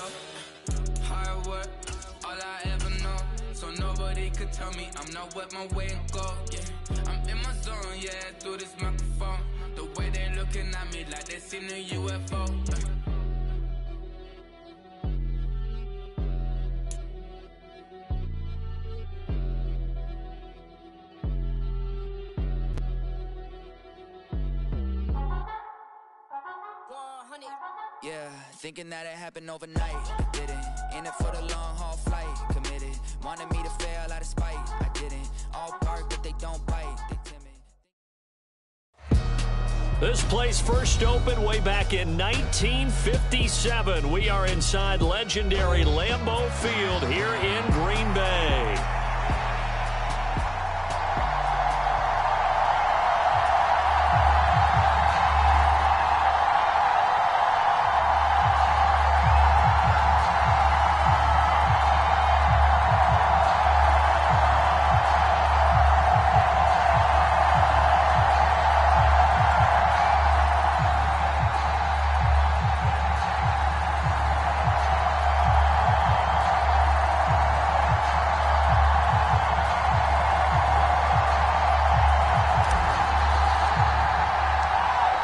flow. Hard work, all I ever know. So nobody could tell me I'm not what my way and go. Yeah, I'm in my zone, yeah, through this microphone. The way they looking at me like they seen a UFO. Yeah, thinking that it happened overnight. I didn't. In it for the long haul flight. Committed. Wanted me to fail out of spite. I didn't. All bark, but they don't bite. They timid. This place first opened way back in 1957. We are inside legendary Lambeau Field here in Green Bay.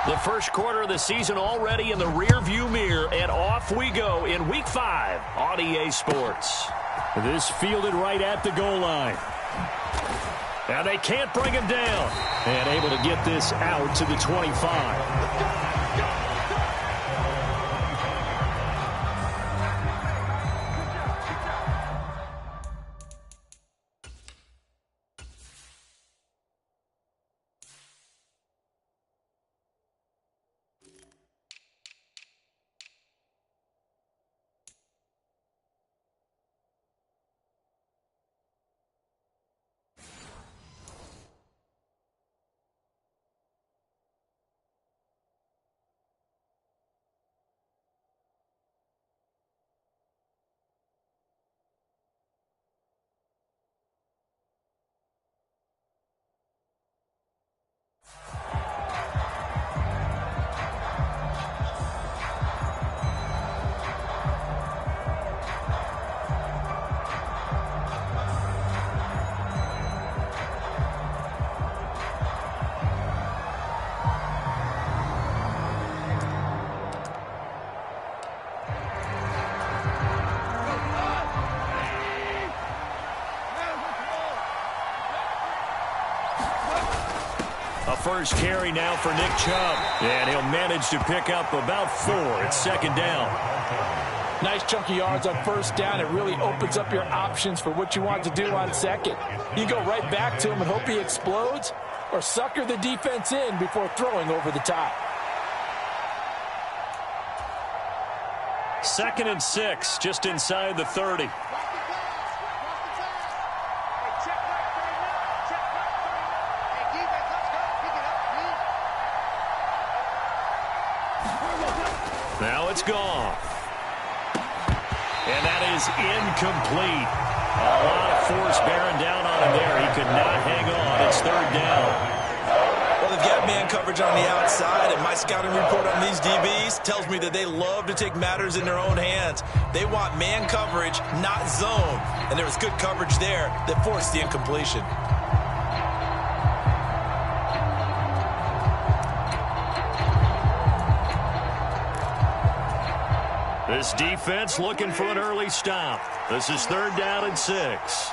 The first quarter of the season already in the rearview mirror, and off we go in Week 5 on EA Sports. This fielded right at the goal line. And they can't bring him down. And able to get this out to the 25. First carry now for Nick Chubb. And he'll manage to pick up about 4. It's second down. Nice chunk of yards on first down. It really opens up your options for what you want to do on second. You go right back to him and hope he explodes, or sucker the defense in before throwing over the top. 2nd and 6, just inside the 30. Now it's gone. And that is incomplete. A lot of force bearing down on him there. He could not hang on. It's third down. Well, they've got man coverage on the outside, and my scouting report on these DBs tells me that they love to take matters in their own hands. They want man coverage, not zone. And there was good coverage there that forced the incompletion. This defense looking for an early stop. This is 3rd down and 6.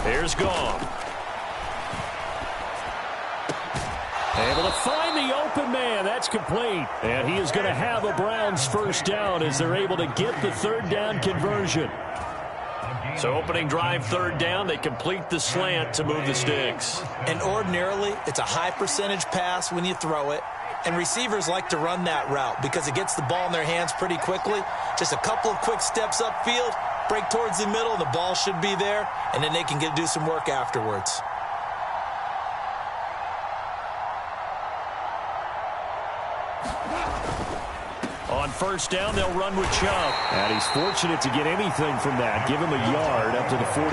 Here's Gone. Able to find the open man. That's complete. And he is going to have a Browns first down as they're able to get the 3rd down conversion. So opening drive 3rd down, they complete the slant to move the sticks. And ordinarily, it's a high percentage pass when you throw it. And receivers like to run that route because it gets the ball in their hands pretty quickly. Just a couple of quick steps upfield, break towards the middle, the ball should be there, and then they can do some work afterwards. On first down, they'll run with Chubb. And he's fortunate to get anything from that. Give him a yard up to the 49.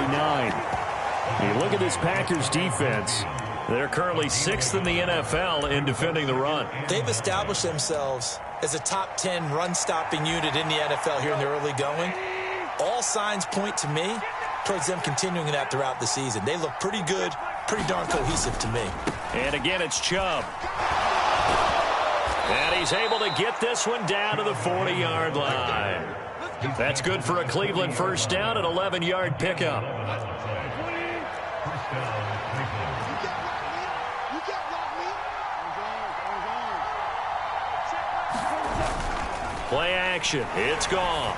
You look at this Packers defense. They're currently 6th in the NFL in defending the run. They've established themselves as a top 10 run-stopping unit in the NFL here in the early going. All signs point to me towards them continuing that throughout the season. They look pretty good, pretty darn cohesive to me. And again, it's Chubb. And he's able to get this one down to the 40-yard line. That's good for a Cleveland first down, an 11-yard pickup. Play action. It's gone.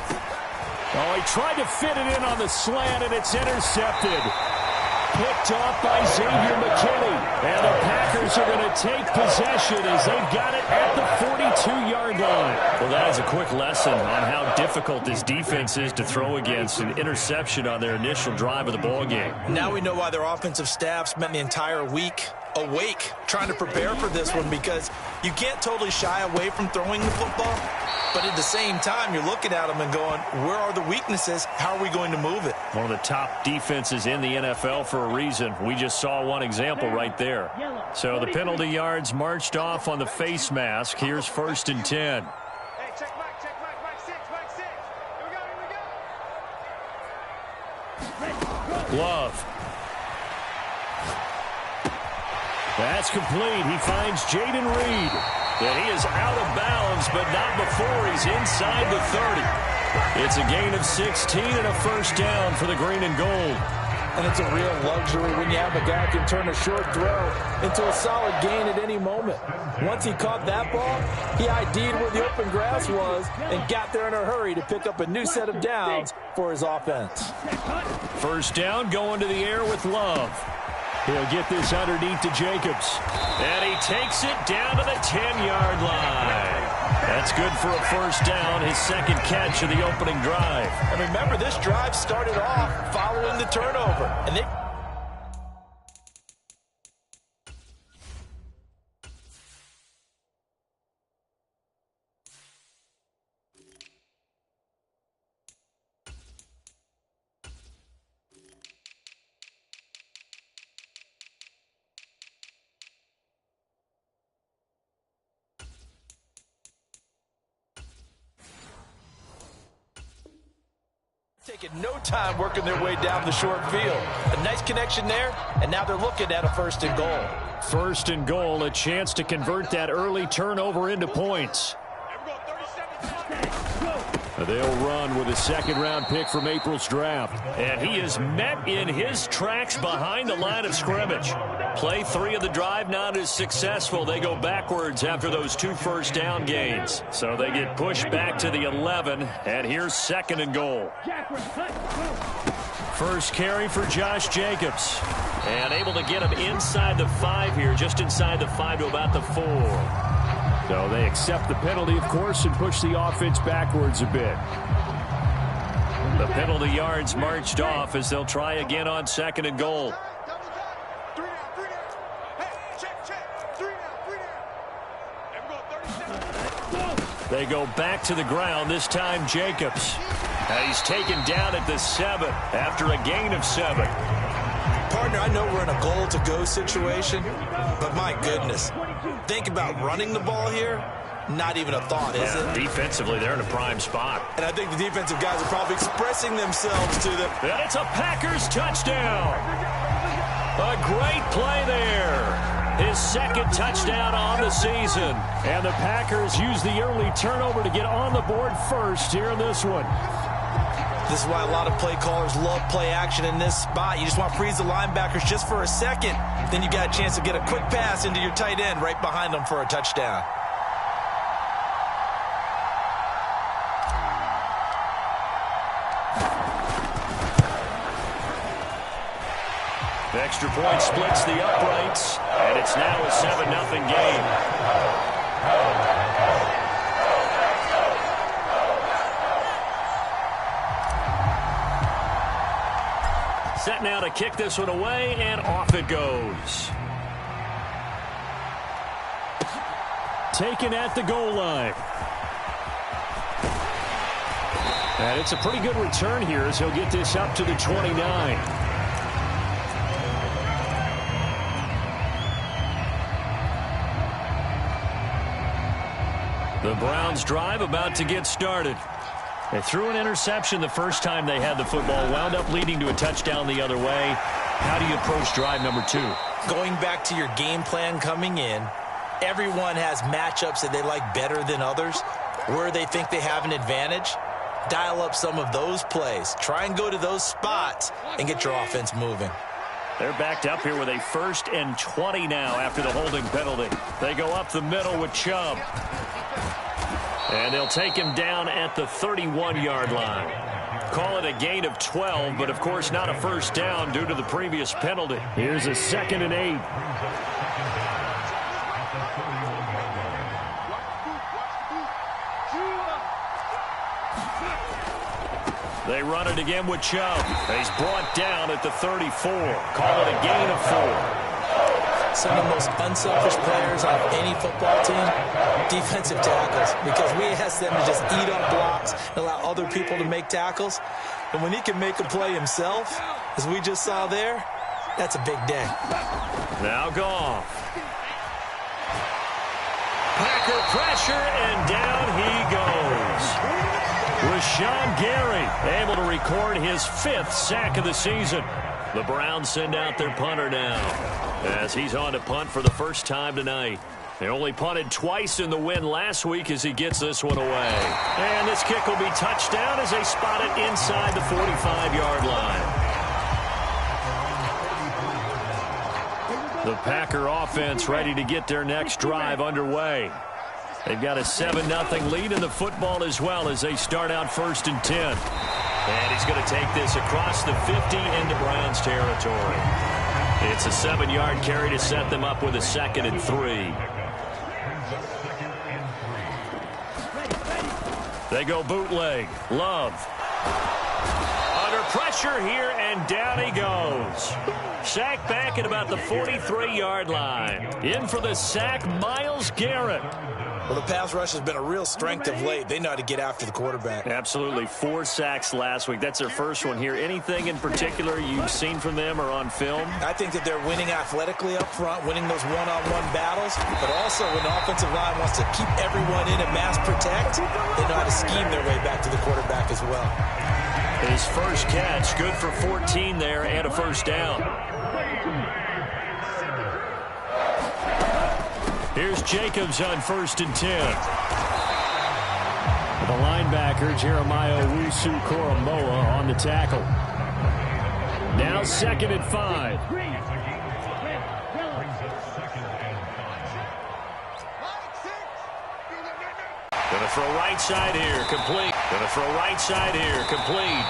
Oh, he tried to fit it in on the slant, and it's intercepted. Picked off by Xavier McKinney. And the Packers are going to take possession as they've got it at the 42-yard line. Well, that is a quick lesson on how difficult this defense is to throw against. An interception on their initial drive of the ballgame. Now we know why their offensive staff spent the entire week awake trying to prepare for this one, because you can't totally shy away from throwing the football. But at the same time, you're looking at them and going, where are the weaknesses? How are we going to move it? One of the top defenses in the NFL for a reason. We just saw one example right there. So the penalty yards marched off on the face mask. Here's 1st and 10. Love. That's complete. He finds Jaden Reed. And he is out of bounds, but not before he's inside the 30. It's a gain of 16 and a first down for the green and gold. And it's a real luxury when you have a guy who can turn a short throw into a solid gain at any moment. Once he caught that ball, he ID'd where the open grass was and got there in a hurry to pick up a new set of downs for his offense. First down, going to the air with Love. He'll get this underneath to Jacobs. And he takes it down to the 10-yard line. That's good for a first down, his second catch of the opening drive. And remember, this drive started off following the turnover. And they... taking no time working their way down the short field. A nice connection there, and now they're looking at a 1st and goal. 1st and goal, a chance to convert that early turnover into points. They'll run with a second-round pick from April's draft. And he is met in his tracks behind the line of scrimmage. Play 3 of the drive not as successful. They go backwards after those 2 first down gains. So they get pushed back to the 11, and here's 2nd and goal. First carry for Josh Jacobs. And able to get him inside the 5 here, just inside the 5 to about the 4. So they accept the penalty, of course, and push the offense backwards a bit. The penalty yards marched off as they'll try again on 2nd and goal. They go back to the ground, this time Jacobs. And he's taken down at the 7 after a gain of 7. Partner, I know we're in a goal-to-go situation, but my goodness. Think about running the ball here. Not even a thought, is it? Defensively, they're in a prime spot. And I think the defensive guys are probably expressing themselves to them. And it's a Packers touchdown. A great play there. His 2nd touchdown on the season. And the Packers use the early turnover to get on the board first here in this one. This is why a lot of play callers love play action in this spot. You just want to freeze the linebackers just for a second. Then you got a chance to get a quick pass into your tight end right behind them for a touchdown. The extra point splits the uprights, and it's now a 7-0 game. Set now to kick this one away, and off it goes. Taken at the goal line. And it's a pretty good return here as he'll get this up to the 29. The Browns drive about to get started. They threw an interception the first time they had the football, wound up leading to a touchdown the other way. How do you approach drive number 2? Going back to your game plan coming in, everyone has matchups that they like better than others, where they think they have an advantage. Dial up some of those plays. Try and go to those spots and get your offense moving. They're backed up here with a 1st and 20 now after the holding penalty. They go up the middle with Chubb. And they'll take him down at the 31-yard line. Call it a gain of 12, but of course not a first down due to the previous penalty. Here's a 2nd and 8. They run it again with Chubb. He's brought down at the 34. Call it a gain of 4. Some of the most unselfish players on any football team, defensive tackles, because we ask them to just eat up blocks and allow other people to make tackles. And when he can make a play himself, as we just saw there, that's a big day. Now Goff. Packer pressure, and down he goes. Rashawn Gary able to record his 5th sack of the season. The Browns send out their punter now, as he's on to punt for the first time tonight. They only punted twice in the win last week as he gets this one away. And this kick will be touchdown as they spot it inside the 45-yard line. The Packer offense ready to get their next drive underway. They've got a 7-0 lead in the football as well as they start out 1st and 10. And he's going to take this across the 50 into Browns territory. It's a 7-yard carry to set them up with a 2nd and 3. They go bootleg. Love. Under pressure here, and down he goes. Sack back at about the 43-yard line. In for the sack, Myles Garrett. Well, the pass rush has been a real strength of late. They know how to get after the quarterback. Absolutely. 4 sacks last week. That's their first one here. Anything in particular you've seen from them or on film? I think that they're winning athletically up front, winning those one-on-one battles, but also when the offensive line wants to keep everyone in and mass protect, they know how to scheme their way back to the quarterback as well. His first catch, good for 14 there and a first down. Here's Jacobs on 1st and 10. The linebacker, Jeremiah Owusu-Koramoah, on the tackle. Now 2nd and 5. Gonna throw right side here, complete. Gonna throw right side here, complete.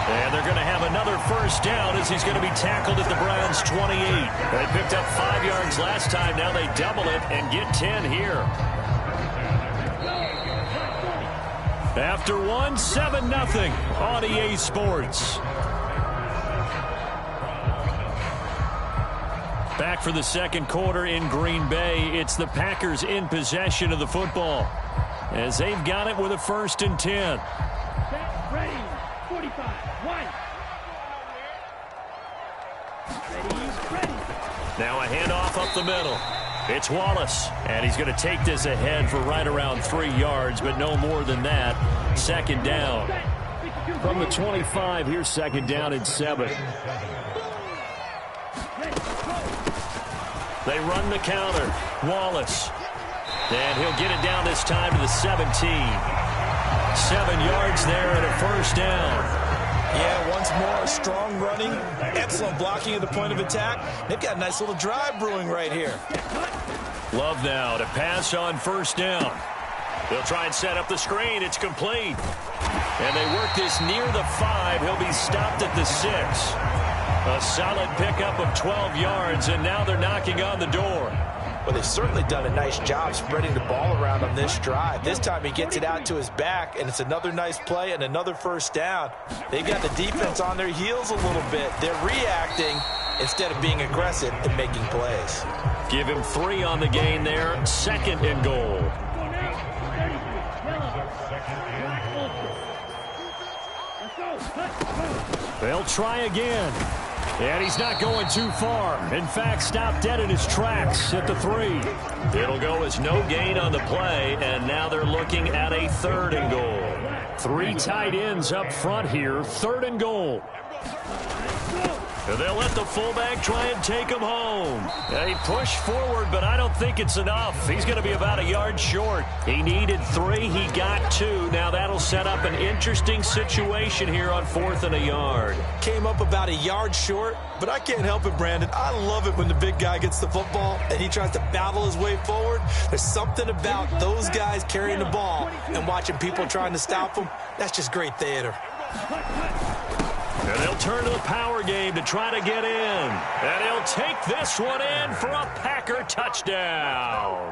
And they're going to have another first down as he's going to be tackled at the Browns' 28. They picked up 5 yards last time. Now they double it and get 10 here. After 1, 7-0 on EA Sports. Back for the 2nd quarter in Green Bay. It's the Packers in possession of the football, as they've got it with a 1st and 10. Ready, 45, wide. Ready. Now a handoff up the middle. It's Wallace, and he's going to take this ahead for right around 3 yards, but no more than that. 2nd down. From the 25, here's 2nd down and 7. They run the counter. Wallace. And he'll get it down this time to the 17. 7 yards there and a first down. Yeah, once more, strong running, excellent blocking at the point of attack. They've got a nice little drive brewing right here. Love now to pass on 1st down. They'll try and set up the screen. It's complete. And they work this near the 5. He'll be stopped at the 6. A solid pickup of 12 yards, and now they're knocking on the door. Well, they've certainly done a nice job spreading the ball around on this drive. This time he gets it out to his back, and it's another nice play and another first down. They've got the defense on their heels a little bit. They're reacting instead of being aggressive and making plays. Give him 3 on the gain there. 2nd and goal. They'll try again. And he's not going too far. In fact, stopped dead in his tracks at the 3. It'll go as no gain on the play, and now they're looking at a 3rd and goal. 3 tight ends up front here, 3rd and goal. And they'll let the fullback try and take him home. He pushed forward, but I don't think it's enough. He's going to be about a yard short. He needed 3. He got 2. Now that'll set up an interesting situation here on 4th and a yard. Came up about a yard short, but I can't help it, Brandon. I love it when the big guy gets the football and he tries to battle his way forward. There's something about those guys carrying the ball and watching people trying to stop them. That's just great theater. And they'll turn to the power game to try to get in. And he'll take this one in for a Packer touchdown.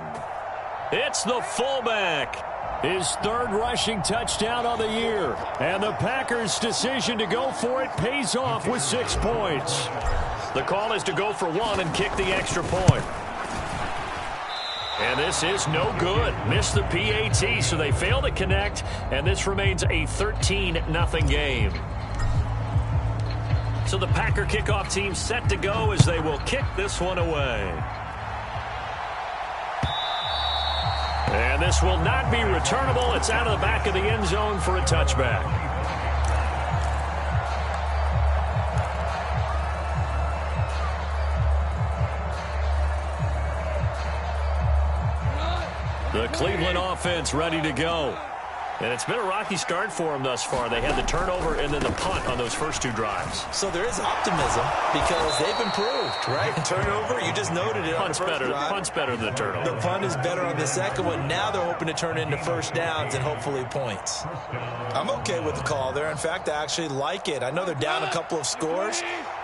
It's the fullback. His 3rd rushing touchdown of the year. And the Packers' decision to go for it pays off with 6 points. The call is to go for 1 and kick the extra point. And this is no good. Missed the PAT, so they fail to connect. And this remains a 13-0 game. So the Packer kickoff team set to go as they will kick this one away. And this will not be returnable. It's out of the back of the end zone for a touchback. The Cleveland offense ready to go. And it's been a rocky start for them thus far. They had the turnover and then the punt on those first 2 drives. So there is optimism because they've improved, right? Turnover, you just noted it on the first drive. Punt's better than the turnover. The punt is better on the second one. Now they're hoping to turn into first downs and hopefully points. I'm okay with the call there. In fact, I actually like it. I know they're down a couple of scores,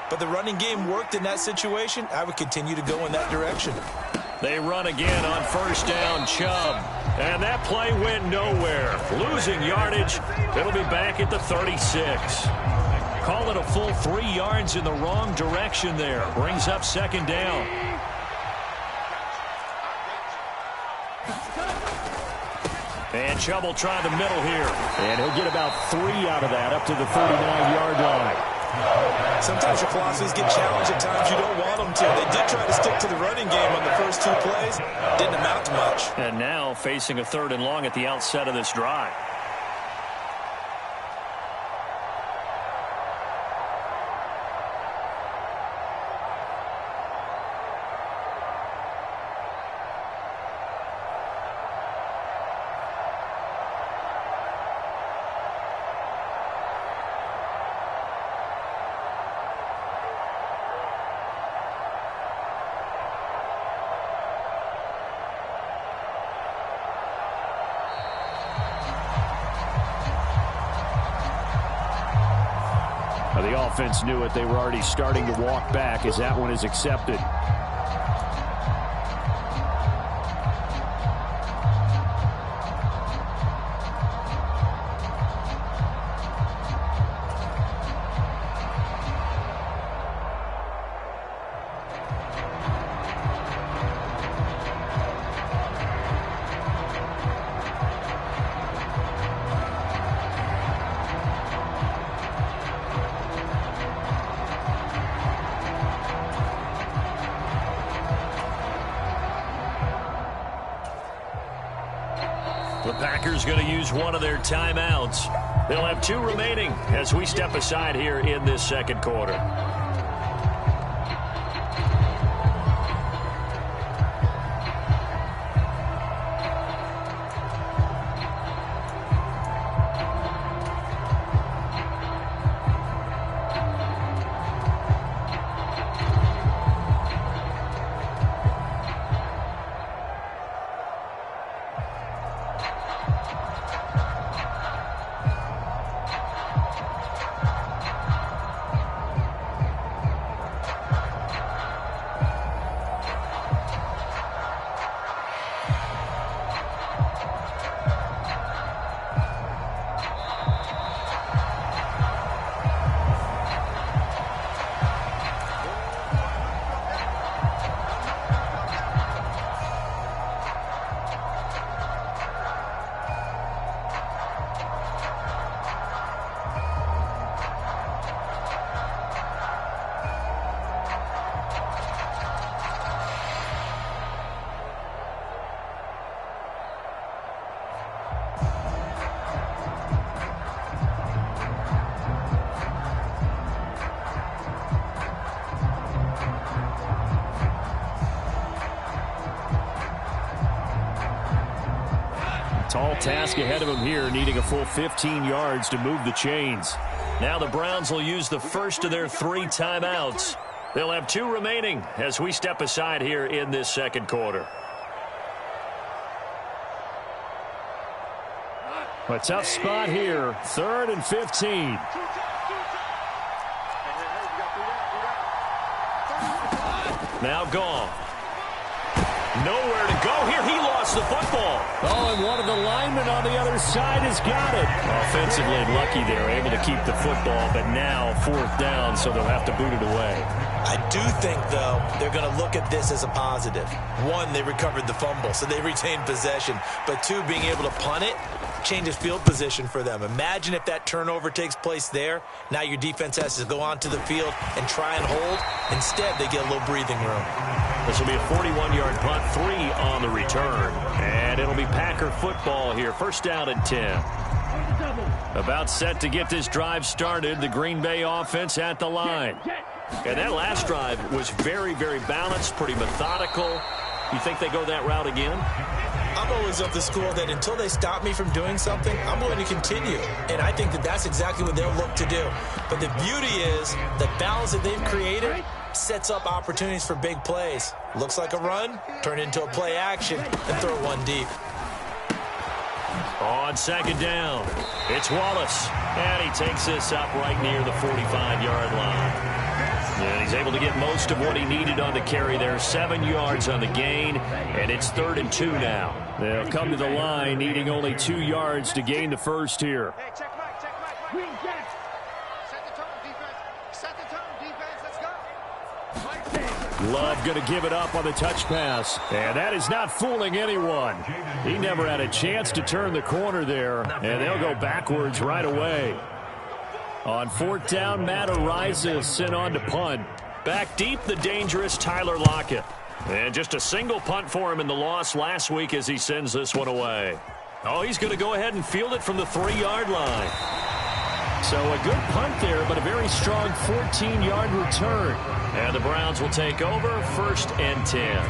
but the running game worked in that situation. I would continue to go in that direction. They run again on first down, Chubb. And that play went nowhere. Losing yardage. It'll be back at the 36. Call it a full 3 yards in the wrong direction there. Brings up 2nd down. And Chubb will try the middle here. And he'll get about 3 out of that up to the 39-yard line. Sometimes your philosophies get challenged at times you don't want them to. They did try to stick to the running game on the first 2 plays. Didn't amount to much. And now facing a 3rd and long at the outset of this drive. The offense knew it. They were already starting to walk back as that one is accepted. The Packers going to use one of their timeouts. They'll have 2 remaining as we step aside here in this 2nd quarter. Tall task ahead of him here, needing a full 15 yards to move the chains. Now the Browns will use the first of their 3 timeouts. They'll have 2 remaining as we step aside here in this second quarter. A tough spot here, 3rd and 15. Now gone. Nowhere to go here. He lost the football. Oh, and one of the linemen on the other side has got it. Offensively lucky they were able to keep the football, but now 4th down, so they'll have to boot it away. I do think, though, they're going to look at this as a positive. 1, they recovered the fumble, so they retained possession. But 2, being able to punt it changes field position for them. Imagine if that turnover takes place there. Now your defense has to go onto the field and try and hold. Instead, they get a little breathing room. This will be a 41-yard punt, 3 on the return. And it'll be Packer football here, 1st down and 10. About set to get this drive started, the Green Bay offense at the line. And that last drive was very, very balanced, pretty methodical. You think they go that route again? I'm always of the school that until they stop me from doing something, I'm going to continue. And I think that that's exactly what they'll look to do. But the beauty is the balance that they've created sets up opportunities for big plays. Looks like a run, turn into a play action, and throw one deep. On 2nd down, it's Wallace. And he takes this up right near the 45-yard line. And he's able to get most of what he needed on the carry there. 7 yards on the gain, and it's 3rd and 2 now. They'll come to the line, needing only 2 yards to gain the first here. Hey, check Mike. Green Jack. Set the tone, defense. Set the tone, defense. Let's go. Love going to give it up on the touch pass. And that is not fooling anyone. He never had a chance to turn the corner there, and they'll go backwards right away. On 4th down, Matt Ariza sent on to punt. Back deep, the dangerous Tyler Lockett. And just a single punt for him in the loss last week as he sends this one away. Oh, he's going to go ahead and field it from the 3-yard line. So a good punt there, but a very strong 14-yard return. And the Browns will take over, 1st and 10.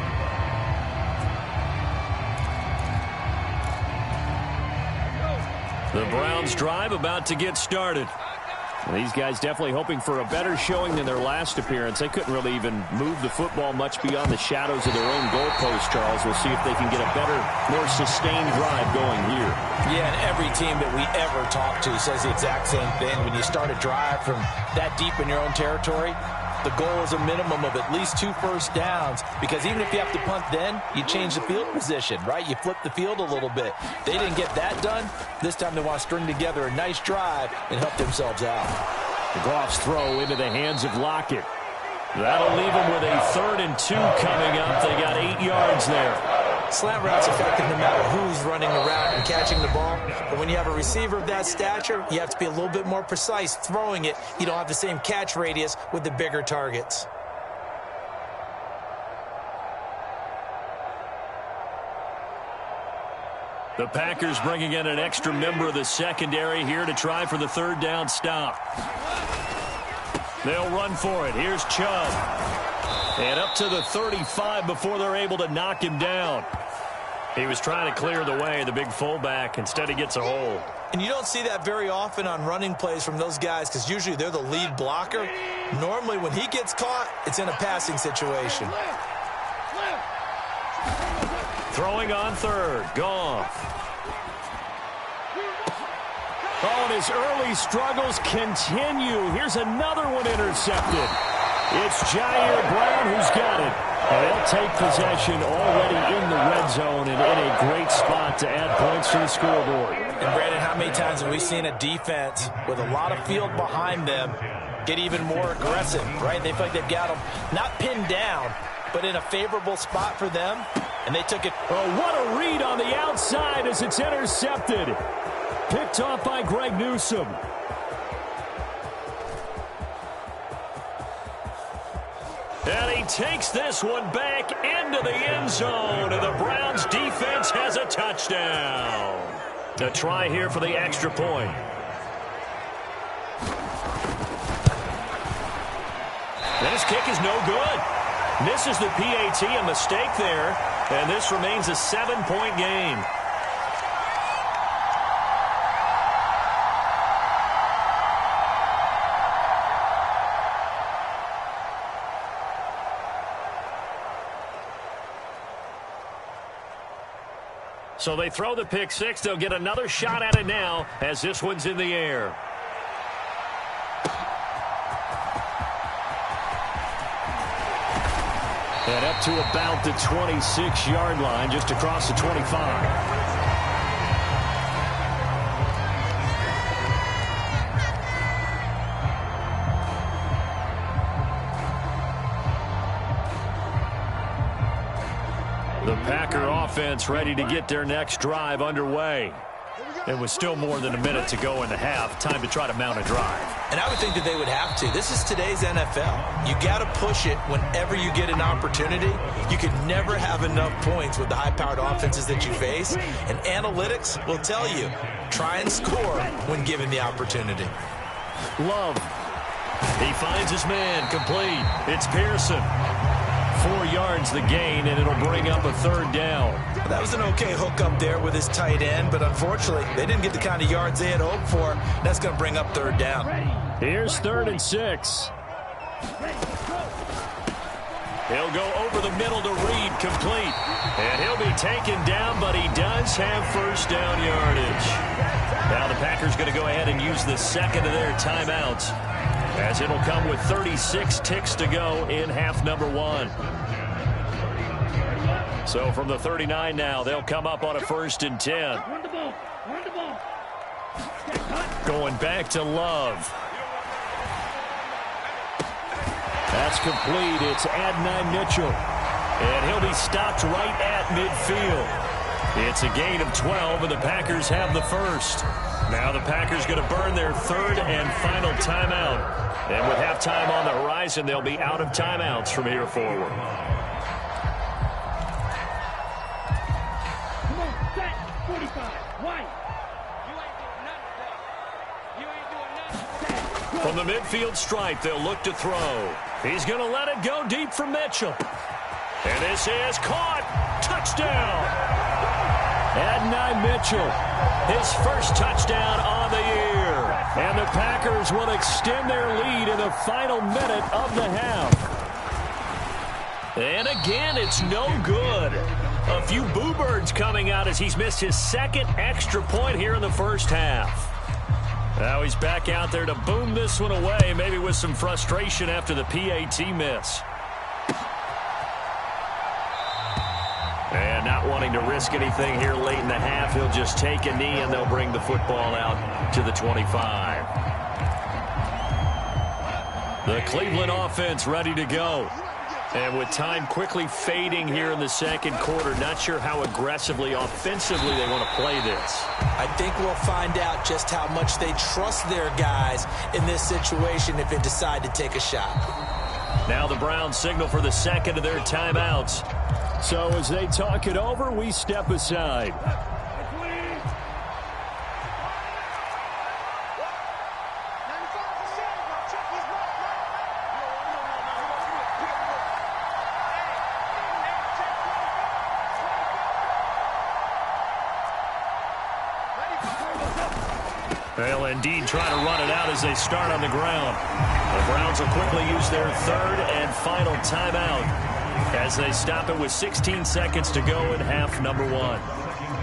The Browns drive about to get started. And these guys definitely hoping for a better showing than their last appearance. They couldn't really even move the football much beyond the shadows of their own goalpost, Charles. We'll see if they can get a better, more sustained drive going here. Yeah, and every team that we ever talk to says the exact same thing. When you start a drive from that deep in your own territory, the goal is a minimum of at least 2 first downs, because even if you have to punt then, you change the field position, right? You flip the field a little bit. They didn't get that done. This time they want to string together a nice drive and help themselves out. The Goff's throw into the hands of Lockett. That'll leave them with a 3rd and 2 coming up. They got 8 yards there. Slant routes effective no matter who's running the route and catching the ball. But when you have a receiver of that stature, you have to be a little bit more precise throwing it. You don't have the same catch radius with the bigger targets. The Packers bringing in an extra member of the secondary here to try for the 3rd down stop. They'll run for it. Here's Chubb. And up to the 35 before they're able to knock him down. He was trying to clear the way, the big fullback. Instead, he gets a hold. And you don't see that very often on running plays from those guys, because usually they're the lead blocker. Normally, when he gets caught, it's in a passing situation. Throwing on 3rd. Goff. Oh, and his early struggles continue. Here's another one intercepted. It's Jair Brown who's got it. And they'll take possession already in the red zone and in a great spot to add points to the scoreboard. And Brandon, how many times have we seen a defense with a lot of field behind them get even more aggressive, right? They feel like they've got them not pinned down, but in a favorable spot for them, and they took it. Oh, what a read on the outside as it's intercepted. Picked off by Greg Newsome. And he takes this one back into the end zone, and the Browns defense has a touchdown. A try here for the extra point. This kick is no good. Misses the PAT, a mistake there, and this remains a 7-point game. So they throw the pick six. They'll get another shot at it now as this one's in the air. And up to about the 26-yard line, just across the 25. The Packer offense ready to get their next drive underway. It was still more than a minute to go in the half. Time to try to mount a drive. And I would think that they would have to. This is today's NFL. You got to push it whenever you get an opportunity. You can never have enough points with the high-powered offenses that you face. And analytics will tell you, try and score when given the opportunity. Love. He finds his man, complete. It's Pearson. 4 yards the gain, and it'll bring up a third down. That was an okay hook up there with his tight end, but unfortunately, they didn't get the kind of yards they had hoped for. That's going to bring up third down. Here's 3rd and 6. He'll go over the middle to Reed, complete. And he'll be taken down, but he does have first down yardage. Now the Packers going to go ahead and use the second of their timeouts, as it'll come with 36 ticks to go in half number 1. So from the 39 now, they'll come up on a 1st and 10. Going back to Love. That's complete. It's Adonai Mitchell. And he'll be stopped right at midfield. It's a gain of 12, and the Packers have the first. Now the Packers going to burn their 3rd and final timeout. And with halftime on the horizon, they'll be out of timeouts from here forward. Come on, set, 45, White. From the midfield stripe, they'll look to throw. He's going to let it go deep for Mitchell. And this is caught. Touchdown. Adonai Mitchell, his first touchdown on the year. And the Packers will extend their lead in the final minute of the half. And again, it's no good. A few boo birds coming out as he's missed his 2nd extra point here in the first half. Now he's back out there to boom this one away, maybe with some frustration after the PAT miss. And not wanting to risk anything here late in the half, he'll just take a knee and they'll bring the football out to the 25. The Cleveland offense ready to go. And with time quickly fading here in the 2nd quarter, not sure how aggressively, offensively they want to play this. I think we'll find out just how much they trust their guys in this situation if they decide to take a shot. Now the Browns signal for the 2nd of their timeouts. So as they talk it over, we step aside. They'll indeed try to run it out as they start on the ground. The Browns will quickly use their 3rd and final timeout as they stop it with 16 seconds to go in half number 1.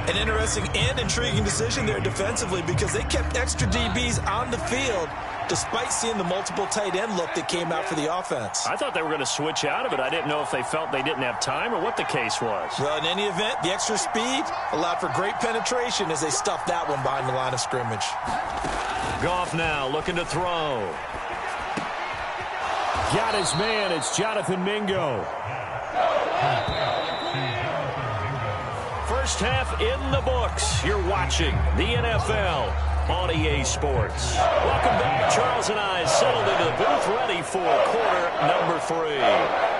An interesting and intriguing decision there defensively because they kept extra DBs on the field despite seeing the multiple tight end look that came out for the offense. I thought they were going to switch out of it. I didn't know if they felt they didn't have time or what the case was. Well, in any event, the extra speed allowed for great penetration as they stuffed that one behind the line of scrimmage. Goff now looking to throw. Got his man. It's Jonathan Mingo. First half in the books. You're watching the NFL on EA Sports. Welcome back. Charles and I settled into the booth ready for quarter number 3.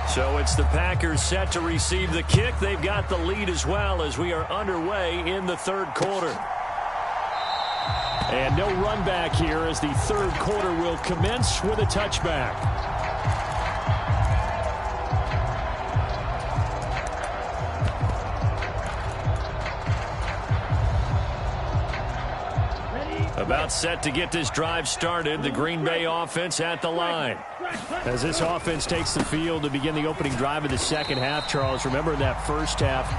So It's the Packers set to receive the kick. They've got the lead as well as we are underway in the third quarter. And no run back here as the third quarter will commence with a touchback. About set to get this drive started, the Green Bay offense at the line. As this offense takes the field to begin the opening drive of the second half, Charles, remember in that first half,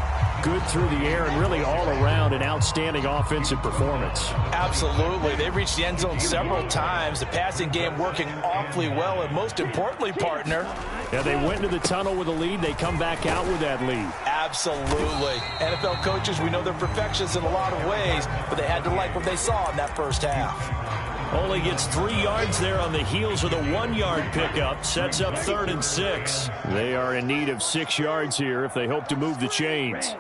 good through the air and really all around an outstanding offensive performance. Absolutely. They reached the end zone several times. The passing game working awfully well, and most importantly, partner. Yeah, they went into the tunnel with a lead. They come back out with that lead. Absolutely. NFL coaches, we know they're perfectionists in a lot of ways, but they had to like what they saw in that first half. Only gets 3 yards there on the heels of the 1-yard pickup. Sets up 3rd and 6. They are in need of 6 yards here if they hope to move the chains.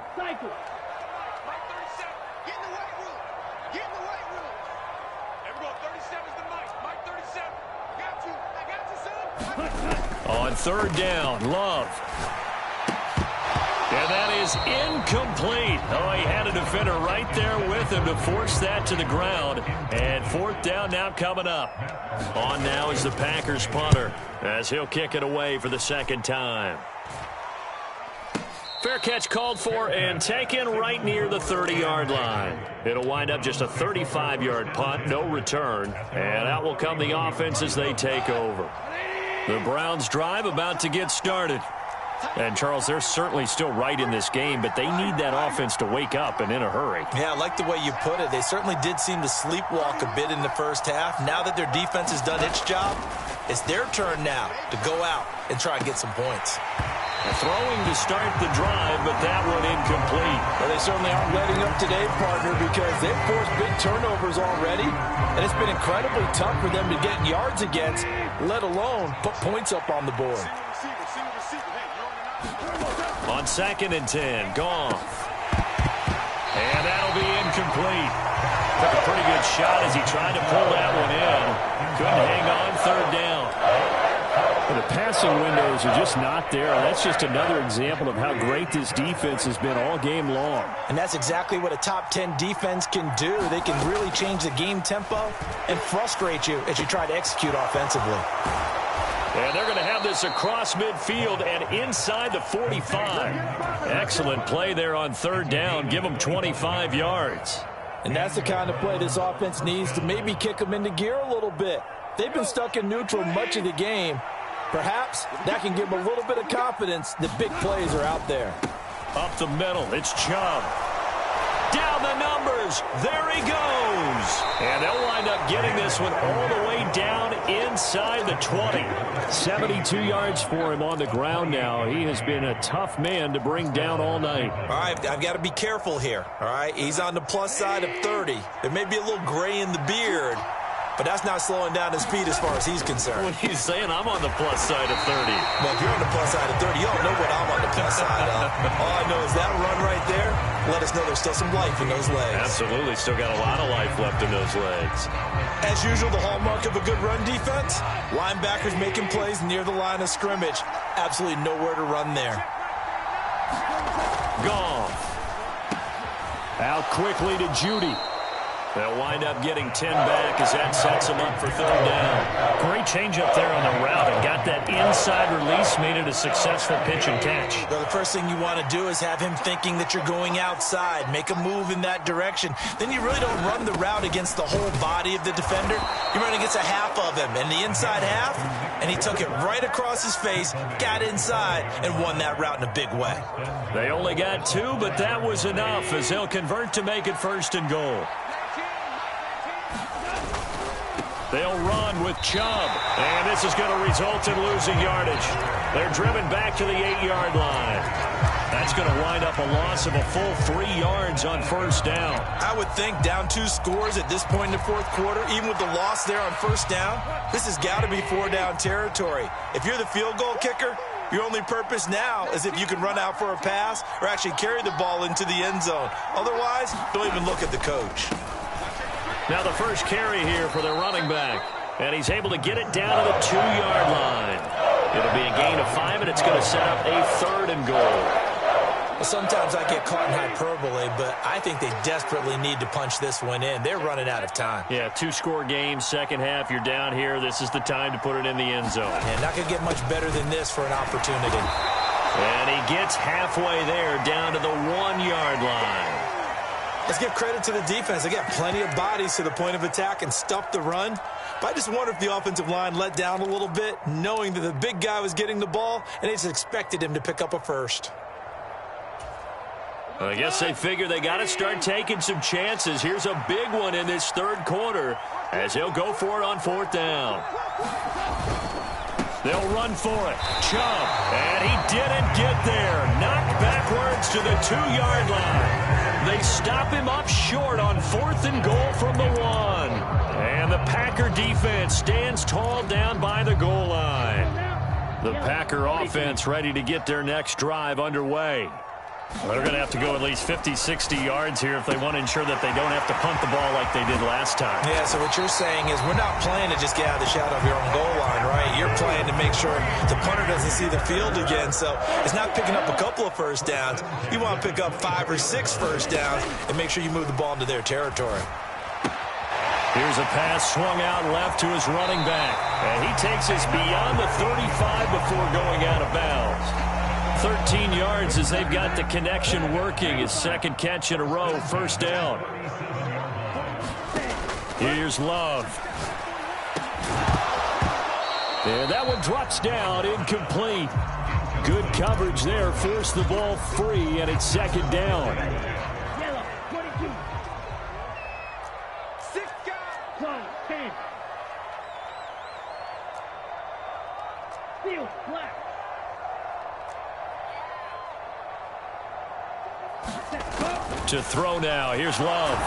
On 3rd down, Love. And that is incomplete. Oh, he had a defender right there with him to force that to the ground. And 4th down now coming up. On now is the Packers punter as he'll kick it away for the second time. Fair catch called for and taken right near the 30-yard line. It'll wind up just a 35-yard punt, no return. And out will come the offense as they take over. The Browns drive about to get started. And, Charles, they're certainly still right in this game, but they need that offense to wake up and in a hurry. Yeah, I like the way you put it. They certainly did seem to sleepwalk a bit in the first half. Now that their defense has done its job, it's their turn now to go out and try and get some points. Throwing to start the drive, but that one incomplete. Well, they certainly aren't letting up today, partner, because they've forced big turnovers already, and it's been incredibly tough for them to get yards against, let alone put points up on the board. On 2nd and 10, Goff. And that'll be incomplete. Took a pretty good shot as he tried to pull that one in. Couldn't hang on 3rd down. Well, the passing windows are just not there. That's just another example of how great this defense has been all game long. And that's exactly what a top 10 defense can do. They can really change the game tempo and frustrate you as you try to execute offensively. And they're going to have this across midfield and inside the 45. Excellent play there on 3rd down. Give them 25 yards. And that's the kind of play this offense needs to maybe kick them into gear a little bit. They've been stuck in neutral much of the game. Perhaps that can give them a little bit of confidence that big plays are out there. Up the middle, it's Chubb. Down the numbers, there he goes. And they'll wind up getting this one all the way down inside the 20. 72 yards for him on the ground now. He has been a tough man to bring down all night. All right, I've got to be careful here. All right, he's on the plus side of 30. There may be a little gray in the beard, but that's not slowing down his speed as far as he's concerned. When he's saying I'm on the plus side of 30. Well, if you're on the plus side of 30, you don't know what I'm on the plus side of. All I know is that run right there let us know there's still some life in those legs. Absolutely, still got a lot of life left in those legs. As usual, the hallmark of a good run defense, linebackers making plays near the line of scrimmage. Absolutely nowhere to run there. Goff. Out quickly to Judy. They'll wind up getting 10 back as that sets them up for 3rd down. Great change up there on the route and got that inside release, made it a successful pitch and catch. Well, the first thing you want to do is have him thinking that you're going outside, make a move in that direction. Then you really don't run the route against the whole body of the defender. You run against a half of him, and the inside half, and he took it right across his face, got inside, and won that route in a big way. They only got 2, but that was enough as they'll convert to make it 1st and goal. They'll run with Chubb, and this is going to result in losing yardage. They're driven back to the 8-yard line. That's going to wind up a loss of a full 3 yards on 1st down. I would think down 2 scores at this point in the 4th quarter, even with the loss there on 1st down, this has got to be 4-down territory. If you're the field goal kicker, your only purpose now is if you can run out for a pass or actually carry the ball into the end zone. Otherwise, don't even look at the coach. Now the first carry here for the running back. And he's able to get it down to the 2-yard line. It'll be a gain of 5, and it's going to set up a 3rd and goal. Well, sometimes I get caught in hyperbole, but I think they desperately need to punch this one in. They're running out of time. Yeah, 2-score game, second half. You're down here. This is the time to put it in the end zone. And not going to get much better than this for an opportunity. And he gets halfway there, down to the 1-yard line. Let's give credit to the defense. They got plenty of bodies to the point of attack and stuffed the run. But I just wonder if the offensive line let down a little bit, knowing that the big guy was getting the ball, and they just expected him to pick up a first. Well, I guess they figure they got to start taking some chances. Here's a big one in this 3rd quarter as he'll go for it on 4th down. They'll run for it. Chubb, and he didn't get there. Knocked backwards to the 2-yard line. They stop him up short on 4th and goal from the 1. And the Packer defense stands tall down by the goal line. The Packer offense ready to get their next drive underway. Well, they're going to have to go at least 50, 60 yards here if they want to ensure that they don't have to punt the ball like they did last time. Yeah, so what you're saying is we're not playing to just get out of the shadow of your own goal line, right? You're playing to make sure the punter doesn't see the field again. So it's not picking up a couple of first downs. You want to pick up 5 or 6 first downs and make sure you move the ball into their territory. Here's a pass swung out left to his running back. And he takes us beyond the 35 before going out of bounds. 13 yards as they've got the connection working. His 2nd catch in a row, 1st down. Here's Love. And that one drops down, incomplete. Good coverage there, forced the ball free, and it's 2nd down. Yellow, 22. 6 guys. 10. Field, black. To throw now. Here's Love.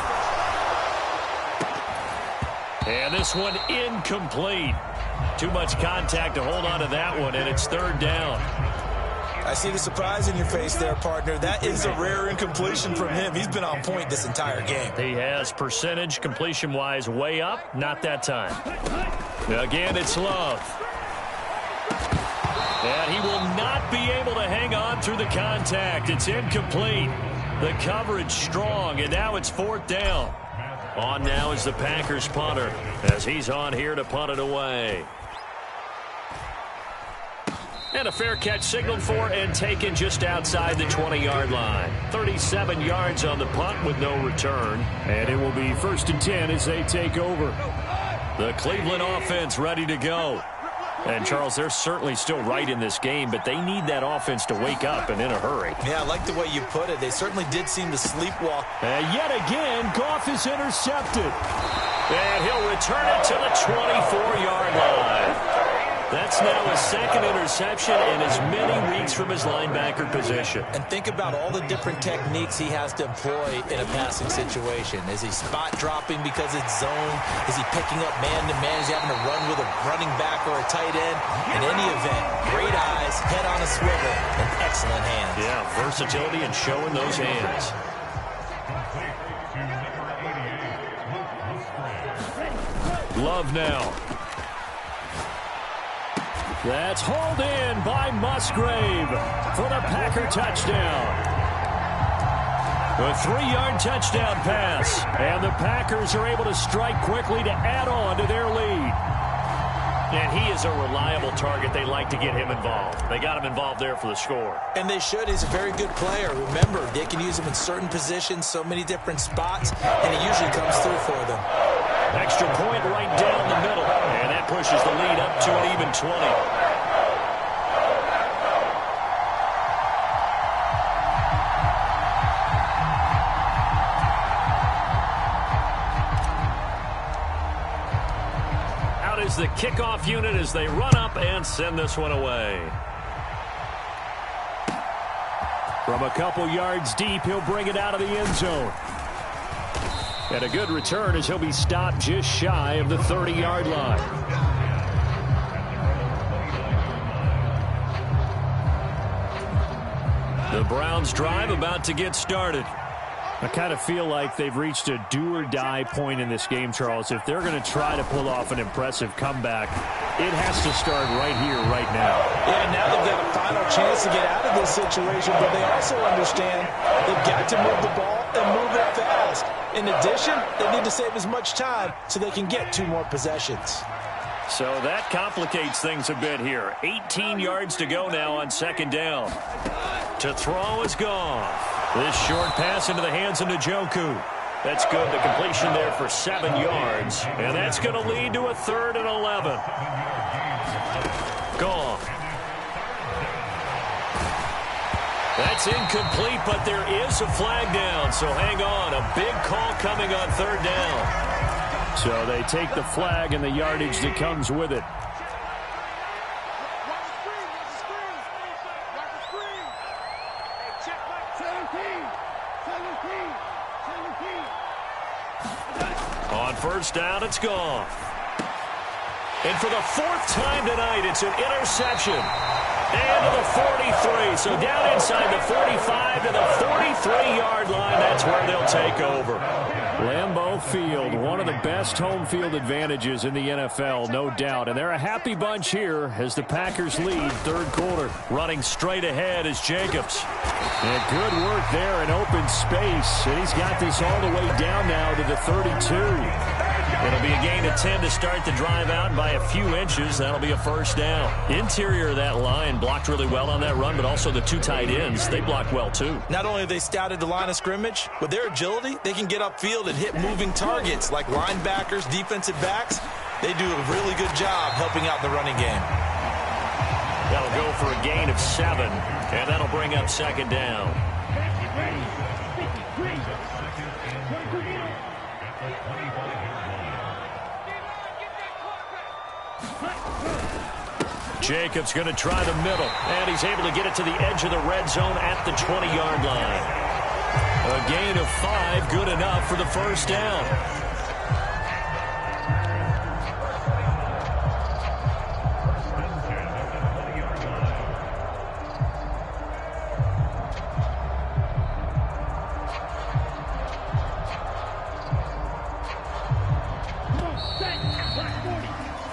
And this one incomplete. Too much contact to hold on to that one, and it's 3rd down. I see the surprise in your face there, partner. That is a rare incompletion from him. He's been on point this entire game. He has percentage completion-wise way up. Not that time. Again, it's Love. And he will not be able to hang on through the contact. It's incomplete. The coverage strong, and now it's 4th down. On now is the Packers punter as he's on here to punt it away. And a fair catch signaled for and taken just outside the 20-yard line. 37 yards on the punt with no return. And it will be 1st and 10 as they take over. The Cleveland offense ready to go. And, Charles, they're certainly still right in this game, but they need that offense to wake up and in a hurry. Yeah, I like the way you put it. They certainly did seem to sleepwalk. And yet again, Goff is intercepted. And he'll return it to the 24-yard line. That's now his 2nd interception in as many weeks from his linebacker position. And think about all the different techniques he has to employ in a passing situation. Is he spot dropping because it's zone? Is he picking up man-to-man? Is he having to run with a running back or a tight end? In any event, great eyes, head on a swivel, and excellent hands. Yeah, versatility and showing those hands. Love now. That's hauled in by Musgrave for the Packer touchdown. A 3-yard touchdown pass. And the Packers are able to strike quickly to add on to their lead. And he is a reliable target. They like to get him involved. They got him involved there for the score. And they should. He's a very good player. Remember, they can use him in certain positions, so many different spots, and he usually comes through for them. Extra point right down the middle. And that pushes the lead up to an even 20. Out is the kickoff unit as they run up and send this one away. From a couple yards deep, he'll bring it out of the end zone. And a good return as he'll be stopped just shy of the 30-yard line. The Browns drive about to get started. I kind of feel like they've reached a do-or-die point in this game, Charles. If they're going to try to pull off an impressive comeback, it has to start right here, right now. Yeah, now they've got a final chance to get out of this situation, but they also understand they've got to move the ball and move it fast. In addition, they need to save as much time so they can get 2 more possessions. So that complicates things a bit here. 18 yards to go now on second down. To throw is gone. This short pass into the hands of Njoku. That's good. The completion there for 7 yards. And that's going to lead to a 3rd and 11. Gone. That's incomplete, but there is a flag down. So hang on. A big call coming on 3rd down. So they take the flag and the yardage that comes with it. On first down, it's gone. And for the 4th time tonight, it's an interception. And to the 43. So down inside the 45 to the 43-yard line. That's where they'll take over. Lambeau Field, one of the best home field advantages in the NFL, no doubt. And they're a happy bunch here as the Packers lead 3rd quarter. Running straight ahead is Jacobs. And good work there in open space. And he's got this all the way down now to the 32. It'll be a gain of 10 to start the drive out by a few inches. That'll be a 1st down. Interior of that line blocked really well on that run, but also the 2 tight ends, they blocked well too. Not only have they scouted the line of scrimmage, with their agility, they can get upfield and hit moving targets like linebackers, defensive backs. They do a really good job helping out the running game. That'll go for a gain of 7, and that'll bring up 2nd down. Jacobs going to try the middle, and he's able to get it to the edge of the red zone at the 20-yard line. A gain of 5, good enough for the 1st down.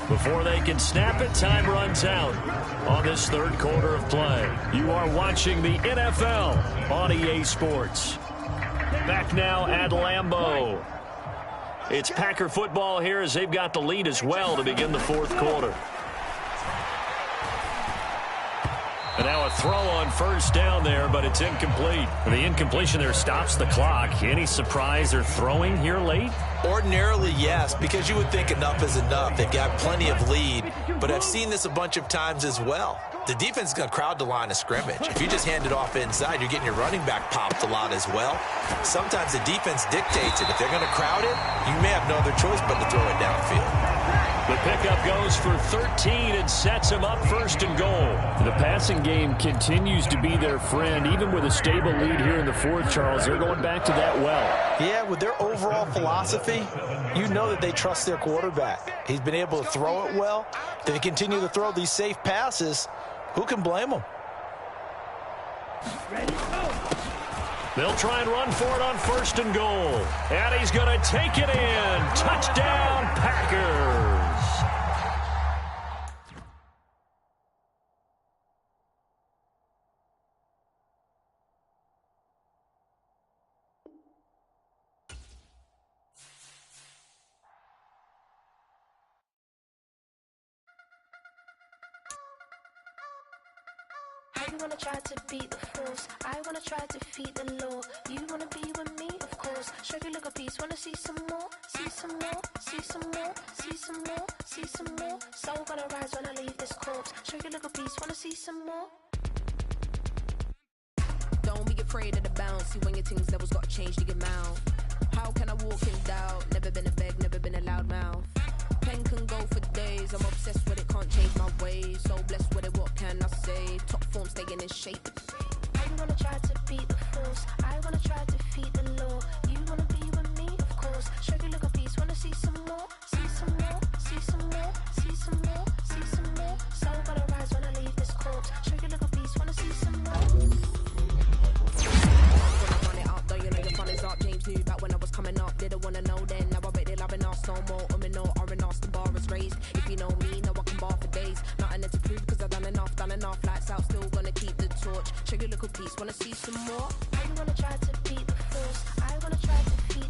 Before they can snap it, time runs out on this 3rd quarter of play. You are watching the NFL on EA Sports. Back now at Lambeau. It's Packer football here as they've got the lead as well to begin the 4th quarter. And now a throw on 1st down there, but it's incomplete. The incompletion there stops the clock. Any surprise they're throwing here late? Ordinarily, yes, because you would think enough is enough. They've got plenty of lead, but I've seen this a bunch of times as well. The defense is going to crowd the line of scrimmage. If you just hand it off inside, you're getting your running back popped a lot as well. Sometimes the defense dictates it. If they're going to crowd it, you may have no other choice but to throw it downfield. The pickup goes for 13 and sets him up 1st and goal. The passing game continues to be their friend. Even with a stable lead here in the 4th, Charles, they're going back to that well. Yeah, with their overall philosophy, you know that they trust their quarterback. He's been able to throw it well. They continue to throw these safe passes. Who can blame them? They'll try and run for it on 1st and goal. And he's going to take it in. Touchdown, Packers. You wanna try to beat the force, I wanna try to defeat the law. You wanna be with me, of course. Show you look a piece, wanna see some more, see some more, see some more, see some more, see some more. Soul gonna rise when I leave this corpse. Show you look a piece, wanna see some more. Don't be afraid of the bounce. See when your things levels gotta change to get mouth. How can I walk in doubt? Never been a beg, never been a loud mouth. Pen can go for days. I'm obsessed with it, can't change my ways. So blessed with it, what can I say? Top form staying in shape. You wanna try to beat the force, I wanna try to defeat the law. You wanna be with me, of course. Show you look a piece, wanna see some more, see some more, see some more, see some more, see some more. Soul gonna rise when I leave this corpse. Show you look a piece, wanna see some more. I'm gonna run it up, though you know the fun is up. praised. If you know me, know I can bar for days. Nothing there to prove, cause I've done enough. Lights out, still gonna keep the torch. Check your little piece, wanna see some more? I wanna try to beat the force. I wanna try to feed